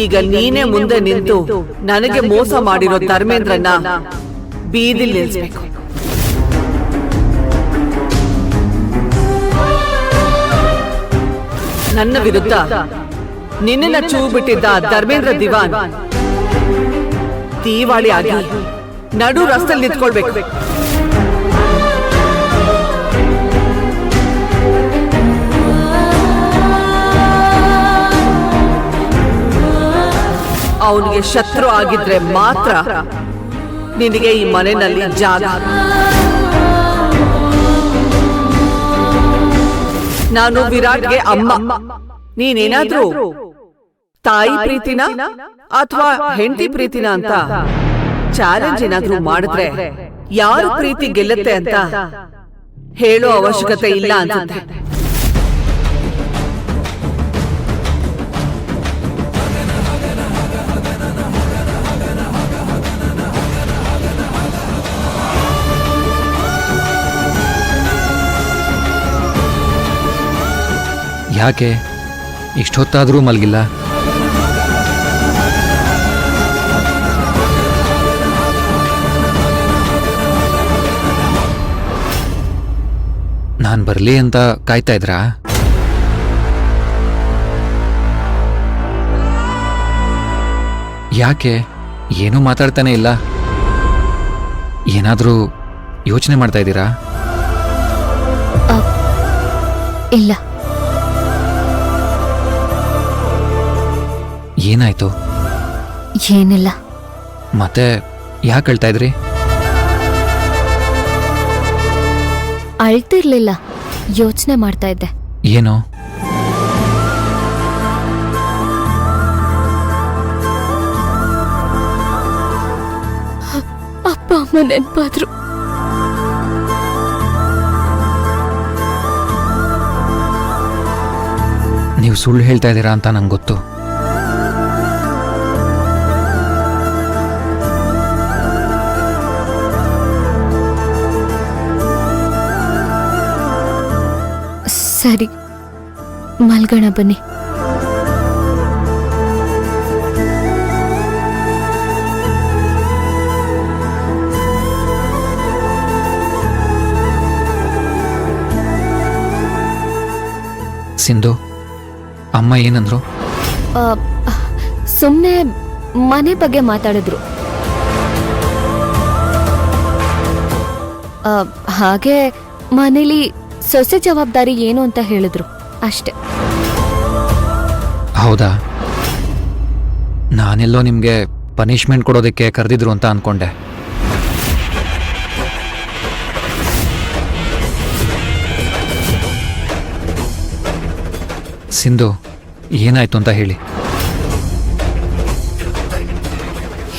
ಈಗ ನೀನೇ ಮುಂದೆ ನಿಂತು ನನಗೆ ಮೋಸ ಮಾಡಿರೋ ಧರ್ಮೇಂದ್ರನ್ನ ಬೀದಿಲ್ ನಿಲ್ಲಿಸ್ಬೇಕು. ನನ್ನ ವಿರುದ್ಧ ನಿನ್ನ ಚೂ ಬಿಟ್ಟಿದ್ದ ಧರ್ಮೇಂದ್ರ ದಿವಾನ್ ತೀವಾಳಿ ಆಗಿ ನಡು ರಸ್ತೆಯಲ್ಲಿ ನಿಂತ್ಕೊಳ್ಬೇಕು. ಅವನಿಗೆ ಶತ್ರು ಆಗಿದ್ರೆ ಮಾತ್ರ ನಿನಗೆ ಈ ಮನೆಯಲ್ಲಿ ಜಾಗ. ನಾನು ವಿರಾಟ್ಗೆ ಅಮ್ಮ. ನೀನೇನಾದ್ರೂ ತಾಯಿ ಪ್ರೀತಿನ ಅಥವಾ ಹೆಂಡತಿ ಪ್ರೀತಿನ ಅಂತ ಚಾಲೆಂಜ್ ಏನಾದ್ರೂ ಮಾಡಿದ್ರೆ ಯಾರು ಪ್ರೀತಿ ಗೆಲ್ಲುತ್ತೆ ಅಂತ ಹೇಳೋ ಅವಶ್ಯಕತೆ ಇಲ್ಲ ಅನ್ಸುತ್ತೆ. ಯಾಕೆ ಇಷ್ಟೊತ್ತಾದರೂ ಮಲಗಿಲ್ಲ? ನಾನು ಬರಲಿ ಅಂತ ಕಾಯ್ತಾ ಇದ್ರಾ? ಯಾಕೆ ಏನೂ ಮಾತಾಡ್ತಾನೆ ಇಲ್ಲ? ಏನಾದರೂ ಯೋಚನೆ ಮಾಡ್ತಾ ಇದ್ದೀರಾ? ಇಲ್ಲ. ಏನಾಯ್ತು? ಏನಿಲ್ಲ. ಮತ್ತೆ ಯಾಕೆ ಅಳ್ತಾ ಇದ್ರಿ? ಅಳ್ತಿರ್ಲಿಲ್ಲ, ಯೋಚನೆ ಮಾಡ್ತಾ ಇದ್ದೆ. ಏನು? ಅಪ್ಪ ಅಮ್ಮ ನೆನ್ಪಾದ್ರು. ನೀವು ಸುಳ್ಳು ಹೇಳ್ತಾ ಇದ್ದೀರಾ ಅಂತ ನಂಗೆ ಗೊತ್ತು. ಸರಿ, ಮಲ್ಗೋಣ ಬನ್ನಿ. ಸಿಂಧು, ಅಮ್ಮ ಏನಂದ್ರು? ಸುಮ್ಮನೆ ಮನೆ ಬಗ್ಗೆ ಮಾತಾಡಿದ್ರು. ಹಾಗೆ ಮನೇಲಿ ಸೊಸೆ ಜವಾಬ್ದಾರಿ ಏನು ಅಂತ ಹೇಳಿದ್ರು ಅಷ್ಟೆ. ಹೌದಾ? ನಾನೆಲ್ಲೋ ನಿಮಗೆ ಪನಿಷ್ಮೆಂಟ್ ಕೊಡೋದಕ್ಕೆ ಕರೆದಿದ್ರು ಅಂತ ಅನ್ಕೊಂಡೆ. ಸಿಂಧು, ಏನಾಯ್ತು ಅಂತ ಹೇಳಿ.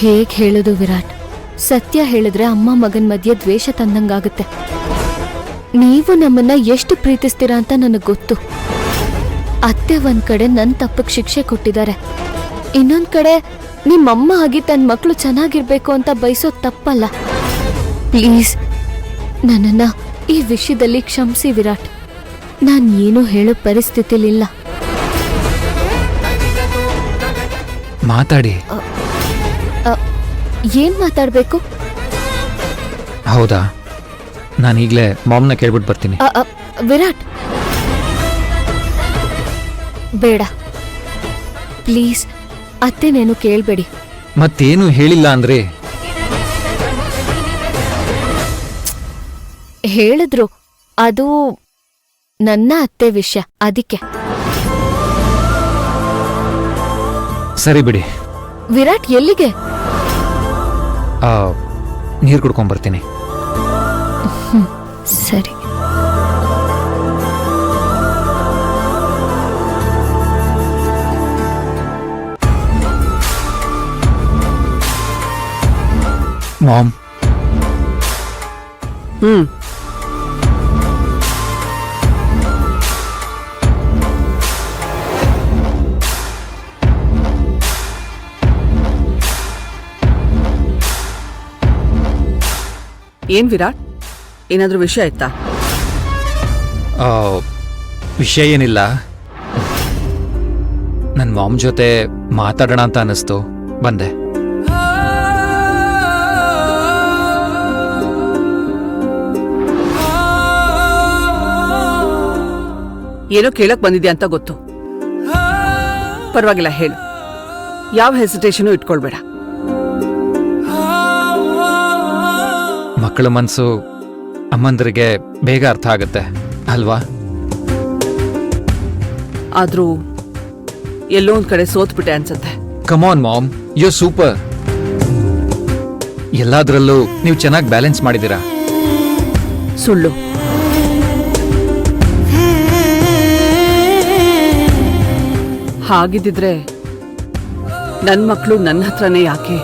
ಹೇಗ್ ಹೇಳುದು ವಿರಾಟ್? ಸತ್ಯ ಹೇಳಿದ್ರೆ ಅಮ್ಮ ಮಗನ್ ಮಧ್ಯೆ ದ್ವೇಷ ತಂದಂಗಾಗುತ್ತೆ. ನೀವು ನಮ್ಮನ್ನ ಎಷ್ಟು ಪ್ರೀತಿಸ್ತೀರಾ ಅಂತ ನನಗೆ ಗೊತ್ತು. ಅತ್ತೆ ಒಂದ್ ಕಡೆ ನನ್ನ ತಪ್ಪಕ್ಕೆ ಶಿಕ್ಷೆ ಕೊಟ್ಟಿದ್ದಾರೆ, ಇನ್ನೊಂದ್ ಕಡೆ ನಿಮ್ಮಮ್ಮ ಆಗಿ ತನ್ನ ಮಕ್ಕಳು ಚೆನ್ನಾಗಿರ್ಬೇಕು ಅಂತ ಬಯಸೋದು ತಪ್ಪಲ್ಲ. ಪ್ಲೀಸ್ ನನ್ನನ್ನ ಈ ವಿಷಯದಲ್ಲಿ ಕ್ಷಮಿಸಿ ವಿರಾಟ್. ನಾನು ಏನೂ ಹೇಳೋ ಪರಿಸ್ಥಿತಿಲಿಲ್ಲ. ಮಾತಾಡಿ. ಏನ್ ಮಾತಾಡ್ಬೇಕು? ಹೌದಾ, ನಾನೀಗಲೇ ಮಾಮ್ನ ಕೇಳ್ಬಿಟ್ಟು ಬರ್ತೀನಿ. ವಿರಾಟ್, ಬೇಡ ಪ್ಲೀಸ್, ಅತ್ತೆನೇನು ಕೇಳಬೇಡಿ. ಮತ್ತೇನು ಹೇಳಿಲ್ಲ ಅಂದ್ರೆ? ಹೇಳಿದ್ರು, ಅದು ನನ್ನ ಅತ್ತೆ ವಿಷಯ, ಅದಕ್ಕೆ. ಸರಿ ಬಿಡಿ. ವಿರಾಟ್, ಎಲ್ಲಿಗೆ? ನೀರು ಕುಡ್ಕೊಂಡ್ಬರ್ತೀನಿ. ಸರಿ. ಮಾಮ್. ಏನ್ ವಿರಾಟ್, ಏನಾದ್ರೂ ವಿಷಯ ಆಯ್ತಾ? ವಿಷಯ ಏನಿಲ್ಲ, ನನ್ನ ಮಾಮ್ ಜೊತೆ ಮಾತಾಡೋಣ ಅಂತ ಅನ್ನಿಸ್ತು, ಬಂದೆ. ಏನೋ ಕೇಳಕ್ ಬಂದಿದ್ಯಾ ಅಂತ ಗೊತ್ತು. ಪರವಾಗಿಲ್ಲ, ಹೇಳು. ಯಾವ ಹೆಸಿಟೇಷನು ಇಟ್ಕೊಳ್ಬೇಡ. ಮಕ್ಕಳ ಮನಸ್ಸು ಅಮ್ಮಂದರಿಗೆ ಬೇಗ ಅರ್ಥ ಆಗುತ್ತೆ ಅಲ್ವಾ? ಆದ್ರೂ ಎಲ್ಲೋ ಒಂದ್ ಕಡೆ ಸೋತ್ಬಿಟ್ಟೆ ಅನ್ಸತ್ತೆ. ಕಮಾನ್ ಮಾಮ್, ಯು ಸೂಪರ್. ಎಲ್ಲಾದ್ರಲ್ಲೂ ನೀವು ಚೆನ್ನಾಗಿ ಬ್ಯಾಲೆನ್ಸ್ ಮಾಡಿದ್ದೀರಾ. ಸುಳ್ಳು. ಹಾಗಿದ್ದಿದ್ರೆ ನನ್ ಮಕ್ಕಳು ನನ್ನ ಹತ್ರನೇ ಯಾಕೆ?